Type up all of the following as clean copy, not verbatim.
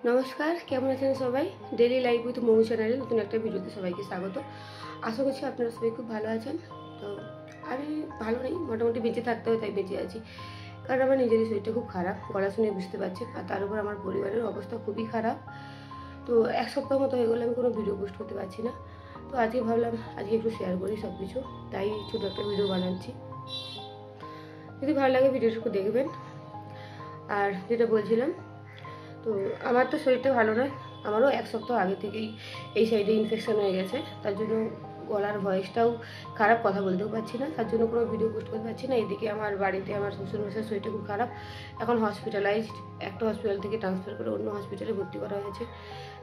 নমস্কার, কেমন আছেন সবাই? ডেইলি লাইফ উইথ মৌ চ্যানেলে নতুন একটা ভিডিওতে সবাইকে স্বাগত। আশা করছি আপনারা সবাই খুব ভালো আছেন। তো আমি ভালো নেই, মোটামুটি বেঁচে থাকতে হয়, তাই বেঁচে আছি। কারণ আমার নিজেরই শরীরটা খুব খারাপ, গলা শুনে বুঝতে পারছি। আর তার উপর আমার পরিবারের অবস্থা খুবই খারাপ। তো এক সপ্তাহ মতো হয়ে গেলে আমি কোনো ভিডিও পোস্ট করতে পারছি না। তো আজকে ভাবলাম আজকে একটু শেয়ার করি সব কিছু, তাই ছোটো একটা ভিডিও বানাচ্ছি। যদি ভালো লাগে ভিডিওটুকু দেখবেন। আর যেটা বলছিলাম, তো আমার তো শরীরটা ভালো নয়, আমারও এক সপ্তাহ আগে থেকেই এই সাইডে ইনফেকশন হয়ে গেছে। তার জন্য গলার ভয়েসটাও খারাপ, কথা বলতেও পারছি না, তার জন্য কোনো ভিডিও পোস্ট করতে পারছি না। এদিকে আমার বাড়িতে আমার শ্বশুরমশাইয়ের শরীরটা খুব খারাপ, এখন হসপিটালাইজড, একটা হসপিটাল থেকে ট্রান্সফার করে অন্য হসপিটালে ভর্তি করা হয়েছে।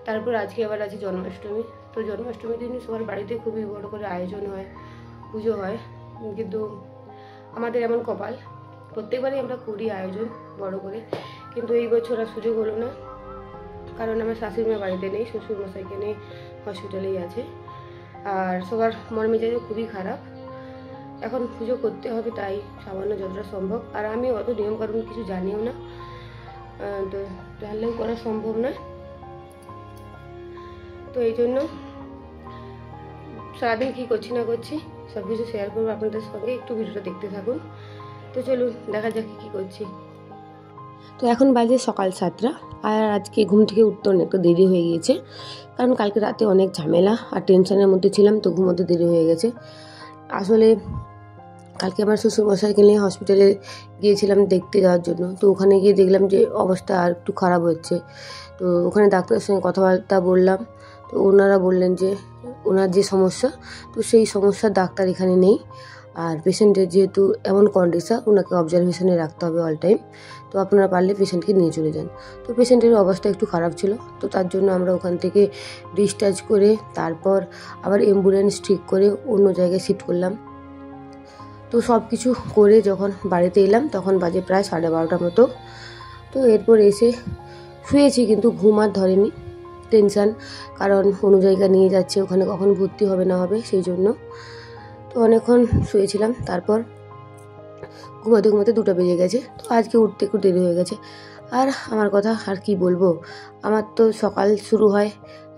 তারপর আজকে আবার আছে জন্মাষ্টমী। তো জন্মাষ্টমীর দিন সবার বাড়িতে খুবই বড় করে আয়োজন হয়, পুজো হয়। কিন্তু আমাদের এমন কপাল, প্রত্যেকবারই আমরা করি আয়োজন বড় করে, কিন্তু এই বছর আর সুযোগ হলো না। কারণ আমার শাশুড়িমা বাড়িতে নেই, শ্বশুরমশাইকে নিয়ে হসপিটালেই আছে। আর সবার মন মেজাজও খুবই খারাপ। এখন পুজো করতে হবে, তাই সামান্য যতটা সম্ভব। আর আমি অত নিয়মকানুন কিছু জানিও না, তো জানলেও করা সম্ভব নয়। তো এই জন্য সারাদিন কী করছি না করছি সব কিছু শেয়ার করবো আপনাদের সঙ্গে, একটু ভিডিওটা দেখতে থাকুন। তো চলুন দেখা যাক কী করছি। তো এখন বাজে সকাল 7টা, আর আজকে ঘুম থেকে উঠতে অনেকটা দেরি হয়ে গিয়েছে, কারণ কালকে রাতে অনেক ঝামেলা আর টেনশনের মধ্যে ছিলাম, তো ঘুমোতে দেরি হয়ে গেছে। আসলে কালকে আমার শ্বশুরমশাইকে নিয়ে হসপিটালে গিয়েছিলাম দেখতে যাওয়ার জন্য। তো ওখানে গিয়ে দেখলাম যে অবস্থা আর একটু খারাপ হচ্ছে। তো ওখানে ডাক্তারের সঙ্গে কথাবার্তা বললাম। তো ওনারা বললেন যে ওনার যে সমস্যা, তো সেই সমস্যার ডাক্তার এখানে নেই। আর পেশেন্টের যেহেতু এমন কন্ডিশন, ওনাকে অবজারভেশনে রাখতে হবে অল টাইম। তো আপনারা পারলে পেশেন্টকে নিয়ে চলে যান। তো পেশেন্টের অবস্থা একটু খারাপ ছিল, তো তার জন্য আমরা ওখান থেকে ডিসচার্জ করে তারপর আবার অ্যাম্বুলেন্স ঠিক করে অন্য জায়গায় শিফট করলাম। তো সব কিছু করে যখন বাড়িতে এলাম তখন বাজে প্রায় 12:30 মতো। তো এরপর এসে শুয়েছি, কিন্তু ঘুম আর ধরেনি, টেনশান, কারণ অন্য জায়গায় নিয়ে যাচ্ছে, ওখানে কখন ভর্তি হবে না হবে সেই জন্য। তো অনেকক্ষণ শুয়েছিলাম, তারপর ঘুমাতে ঘুমাতে 2টা বেজে গেছে। তো আজকে উঠতে একটু দেরি হয়ে গেছে। আর আমার কথা আর কি বলবো, আমার তো সকাল শুরু হয়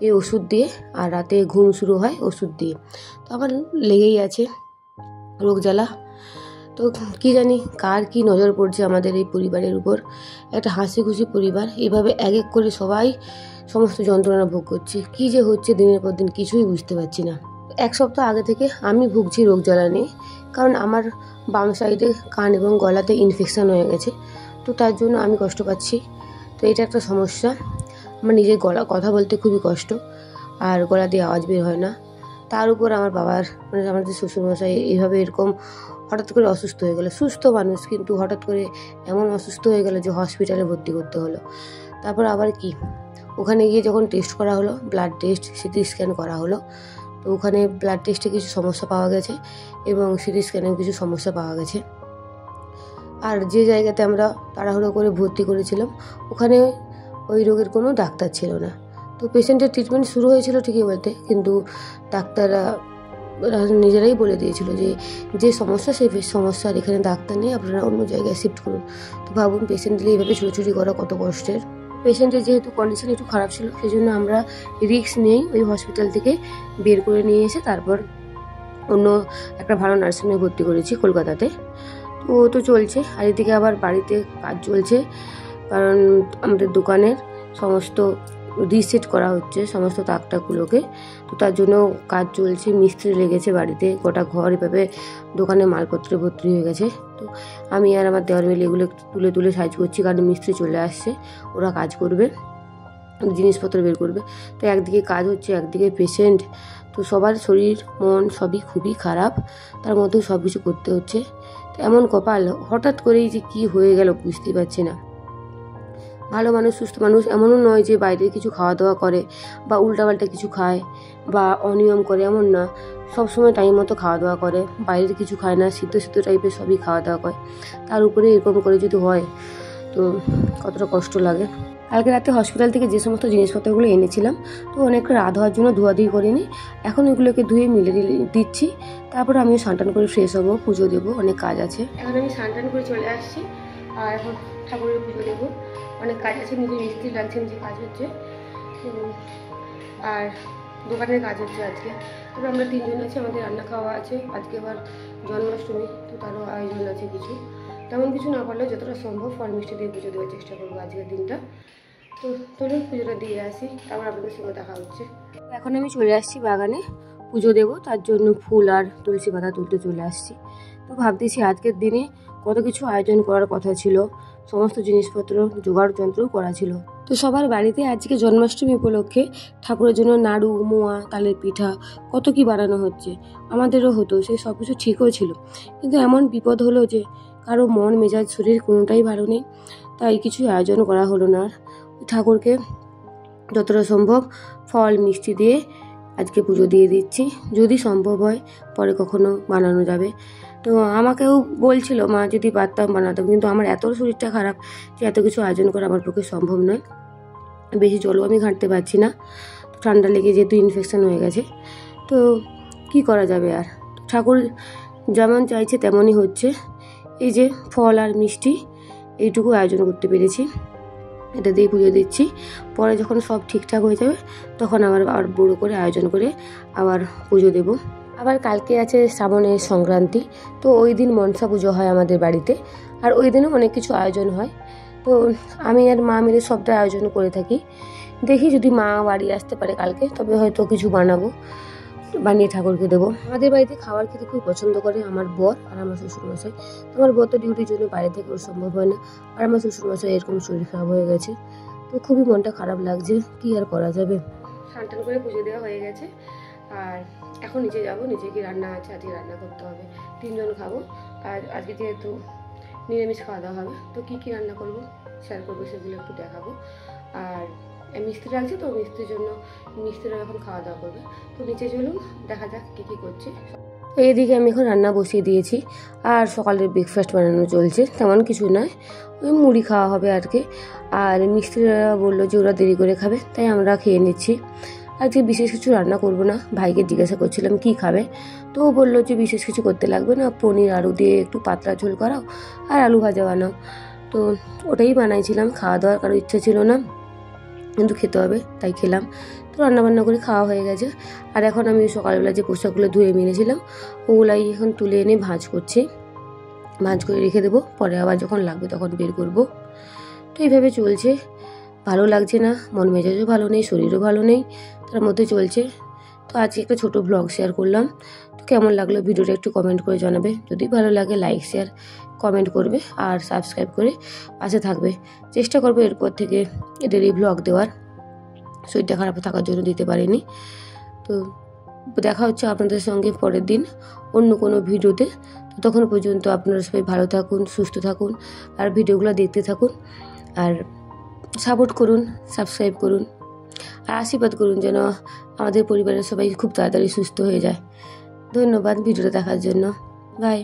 এই ওষুধ দিয়ে, আর রাতে ঘুম শুরু হয় ওষুধ দিয়ে। তো আমার লেগেই আছে রোগ জ্বালা। তো কি জানি কার কি নজর পড়ছে আমাদের এই পরিবারের উপর। একটা হাসি খুশি পরিবার, এইভাবে এক এক করে সবাই সমস্ত যন্ত্রণা ভোগ করছে। কি যে হচ্ছে দিনের পর দিন কিছুই বুঝতে পারছি না। এক সপ্তাহ আগে থেকে আমি ভুগছি রোগ জ্বালা নিয়ে, কারণ আমার বাম সাইডে কান এবং গলাতে ইনফেকশান হয়ে গেছে। তো তার জন্য আমি কষ্ট পাচ্ছি। তো এটা একটা সমস্যা। আমার নিজের গলা কথা বলতে খুবই কষ্ট, আর গলা দিয়ে আওয়াজ বের হয় না। তার উপর আমার বাবার মানে আমাদের শ্বশুরমশাই এইভাবে এরকম হঠাৎ করে অসুস্থ হয়ে গেল। সুস্থ মানুষ, কিন্তু হঠাৎ করে এমন অসুস্থ হয়ে গেল যে হসপিটালে ভর্তি করতে হলো। তারপর আবার কি, ওখানে গিয়ে যখন টেস্ট করা হলো, ব্লাড টেস্ট, সিটি স্ক্যান করা হলো। তো ওখানে ব্লাড টেস্টে কিছু সমস্যা পাওয়া গেছে এবং সিটি স্ক্যানেও কিছু সমস্যা পাওয়া গেছে। আর যে জায়গাতে আমরা তাড়াহুড়ো করে ভর্তি করেছিলাম, ওখানে ওই রোগের কোনো ডাক্তার ছিল না। তো পেশেন্টের ট্রিটমেন্ট শুরু হয়েছিল ঠিকই বলতে, কিন্তু ডাক্তাররা নিজেরাই বলে দিয়েছিল যে যে সমস্যা সেই সমস্যার এখানে ডাক্তার নেই, আপনারা অন্য জায়গায় শিফট করুন। তো ভাবুন পেশেন্টদের এইভাবে ছুটোছুটি করা কত কষ্টের। পেশেন্টের যেহেতু কন্ডিশন একটু খারাপ ছিল, সেই জন্য আমরা রিস্ক নিয়েই ওই হসপিটাল থেকে বের করে নিয়ে এসে তারপর অন্য একটা ভালো নার্সিংহোমে ভর্তি করেছি কলকাতাতে। তো ও তো চলছে, আর এদিকে আবার বাড়িতে কাজ চলছে, কারণ আমাদের দোকানের সমস্ত রিসেট করা হচ্ছে সমস্ত তাকটাগুলোকে। তো তার জন্য কাজ চলছে, মিস্ত্রি লেগেছে বাড়িতে, গোটা ঘর এভাবে দোকানে মালপত্রে ভর্তি হয়ে গেছে। তো আমি আর আমার দেওয়ার মিলে এগুলো তুলে তুলে সাইজ করছি, কারণ মিস্ত্রি চলে আসছে, ওরা কাজ করবে, জিনিসপত্র বের করবে। তো একদিকে কাজ হচ্ছে, একদিকে পেশেন্ট। তো সবার শরীর মন সবই খুবই খারাপ, তার মধ্যেও সব কিছু করতে হচ্ছে। তো এমন কপাল, হঠাৎ করেই যে কি হয়ে গেল বুঝতেই পারছি না। ভালো মানুষ, সুস্থ মানুষ, এমনও নয় যে বাইরের কিছু খাওয়া দাওয়া করে বা উল্টাপাল্টা কিছু খায় বা অনিয়ম করে, এমন না। সবসময় টাইম মতো খাওয়া দাওয়া করে, বাইরের কিছু খায় না, সিদ্ধ সিদ্ধ টাইপের সবই খাওয়া দাওয়া করে। তার উপরে এরকম করে যদি হয় তো কতটা কষ্ট লাগে। কালকে রাতে হসপিটাল থেকে যে সমস্ত জিনিসপত্রগুলো এনেছিলাম, তো অনেকটা রাত হওয়ার জন্য ধোয়াধুয়ি করিনি, এখন এগুলোকে ধুয়ে মিলে দিচ্ছি। তারপর আমিও স্নান টান করে ফ্রেশ হবো, পুজো দেবো, অনেক কাজ আছে। এখন আমি স্নান টান করে চলে আসছি, আর এখন ঠাকুরের পুজো দেবো। অনেক কাজ আছে, নিজে মিস্ত্রি লাগছে, নিজে কাজ হচ্ছে, আর দোকানের কাজ হচ্ছে আজকে। তবে আমরা 3 জন আছি, আমাদের রান্না খাওয়া আছে। আজকে আবার জন্মাষ্টমী, তো তারও আয়োজন আছে কিছু। তেমন কিছু না পারলেও যতটা সম্ভব ফল মিষ্টি দিয়ে পুজো দেওয়ার চেষ্টা করবো আজকের দিনটা। তো চলুন পুজোটা দিয়ে আসি, তারপর আপনাদের সঙ্গে দেখা হচ্ছে। এখন আমি চলে আসছি বাগানে পুজো দেবো, তার জন্য ফুল আর তুলসী পাতা তুলতে চলে আসছি। তো ভাবতেছি আজকের দিনে কত কিছু আয়োজন করার কথা ছিল, সমস্ত জিনিসপত্র জোগাড় যন্ত্রও করা ছিল। তো সবার বাড়িতে আজকে জন্মাষ্টমী উপলক্ষে ঠাকুরের জন্য নাড়ু, মোয়া, তালের পিঠা কত কি বানানো হচ্ছে। আমাদেরও হতো, সেই সব কিছু ঠিকও ছিল, কিন্তু এমন বিপদ হলো যে কারো মন মেজাজ শরীর কোনোটাই ভালো নেই, তাই কিছু আয়োজন করা হলো না। ঠাকুরকে যতটা সম্ভব ফল মিষ্টি দিয়ে আজকে পুজো দিয়ে দিচ্ছি, যদি সম্ভব হয় পরে কখনো বানানো যাবে। তো আমাকেও বলছিল মা যদি পারতাম বানাতাম, কিন্তু আমার এত শরীরটা খারাপ যে এত কিছু আয়োজন করা আমার পক্ষে সম্ভব নয়। বেশি জলও আমি ঘাঁটতে পারছি না, ঠান্ডা লেগে যেহেতু ইনফেকশন হয়ে গেছে, তো কি করা যাবে আর। ঠাকুর যেমন চাইছে তেমনই হচ্ছে। এই যে ফল আর মিষ্টি এইটুকু আয়োজন করতে পেরেছি, এটা দিয়ে পুজো দিচ্ছি। পরে যখন সব ঠিকঠাক হয়ে যাবে তখন আবার বড়ো করে আয়োজন করে আবার পুজো দেব। আবার কালকে আছে শ্রাবণের সংক্রান্তি, তো ওই দিন মনসা পুজো হয় আমাদের বাড়িতে, আর ওই দিনও অনেক কিছু আয়োজন হয়। তো আমি আর মা মিলে সবটা আয়োজন করে থাকি। দেখি যদি মা বাড়ি আসতে পারে কালকে, তবে হয়তো কিছু বানিয়ে ঠাকুরকে দেবো। আমাদের বাড়িতে খাবার খেতে খুব পছন্দ করে আমার বর আর আমার শ্বশুরমশাই। আমার বর তো ডিউটির জন্য বাইরে থেকে ওর সম্ভব হয় না, আর আমার শ্বশুরমশাই এরকম শরীর খারাপ হয়ে গেছে, তো খুবই মনটা খারাপ লাগছে, কি আর করা যাবে। স্নান টান করে পুজো দেওয়া হয়ে গেছে, আর এখন নিচে যাবো। নিচে কি রান্না আছে, আজকে রান্না করতে হবে, 3 জন খাবো। আর আজকে যেহেতু নিরামিষ খাওয়া দাওয়া হবে, তো কী রান্না করবো শেয়ার করবো, সেগুলো একটু দেখাবো। আর মিস্ত্রি লাগছে, তো মিস্ত্রির জন্য মিস্ত্রিরা এখন খাওয়া দাওয়া করবে। তো নিচে চলুন, দেখা যাক কী করছে। তো এইদিকে আমি এখন রান্না বসিয়ে দিয়েছি, আর সকালের ব্রেকফাস্ট বানানো চলছে। তেমন কিছু নয়, ওই মুড়ি খাওয়া হবে আর কি। আর মিস্ত্রিরা বললো যে ওরা দেরি করে খাবে, তাই আমরা খেয়ে নিচ্ছি। আজকে বিশেষ কিছু রান্না করব না। ভাইকে জিজ্ঞাসা করছিলাম কি খাবে, তো ও বললো যে বিশেষ কিছু করতে লাগবে না, পনির আলু দিয়ে একটু পাতলা ঝোল করাও আর আলু ভাজা বানাও। তো ওটাই বানাইছিলাম, খাওয়া দাওয়ার কারো ইচ্ছা ছিল না, কিন্তু খেতে হবে তাই খেলাম। তো রান্নাবান্না করে খাওয়া হয়ে গেছে। আর এখন আমি সকালবেলা যে পোশাকগুলো ধুয়ে মেরেছিলাম ওগুলাই এখন তুলে এনে ভাঁজ করছি, ভাঁজ করে রেখে দেবো, পরে আবার যখন লাগবে তখন বের করব। তো এইভাবে চলছে, ভালো লাগছে না, মন মেজাজও ভালো নেই, শরীরও ভালো নেই, তার মধ্যে চলছে। তো আজকে একটা ছোট ব্লগ শেয়ার করলাম। তো কেমন লাগলো ভিডিওটা একটু কমেন্ট করে জানাবে, যদি ভালো লাগে লাইক শেয়ার কমেন্ট করবে আর সাবস্ক্রাইব করে পাশে থাকবে। চেষ্টা করবো এরপর থেকে ডেইলি ব্লগ দেওয়ার, শরীরটা খারাপ থাকার জন্য দিতে পারিনি। তো দেখা হচ্ছে আপনাদের সঙ্গে পরের দিন অন্য কোনো ভিডিওতে। ততক্ষণ পর্যন্ত আপনারা সবাই ভালো থাকুন, সুস্থ থাকুন, আর ভিডিওগুলো দেখতে থাকুন, আর সাপোর্ট করুন, সাবস্ক্রাইব করুন, আর আশীর্বাদ করুন যেন আমাদের পরিবারের সবাই খুব তাড়াতাড়ি সুস্থ হয়ে যায়। ধন্যবাদ ভিডিওটা দেখার জন্য, বাই।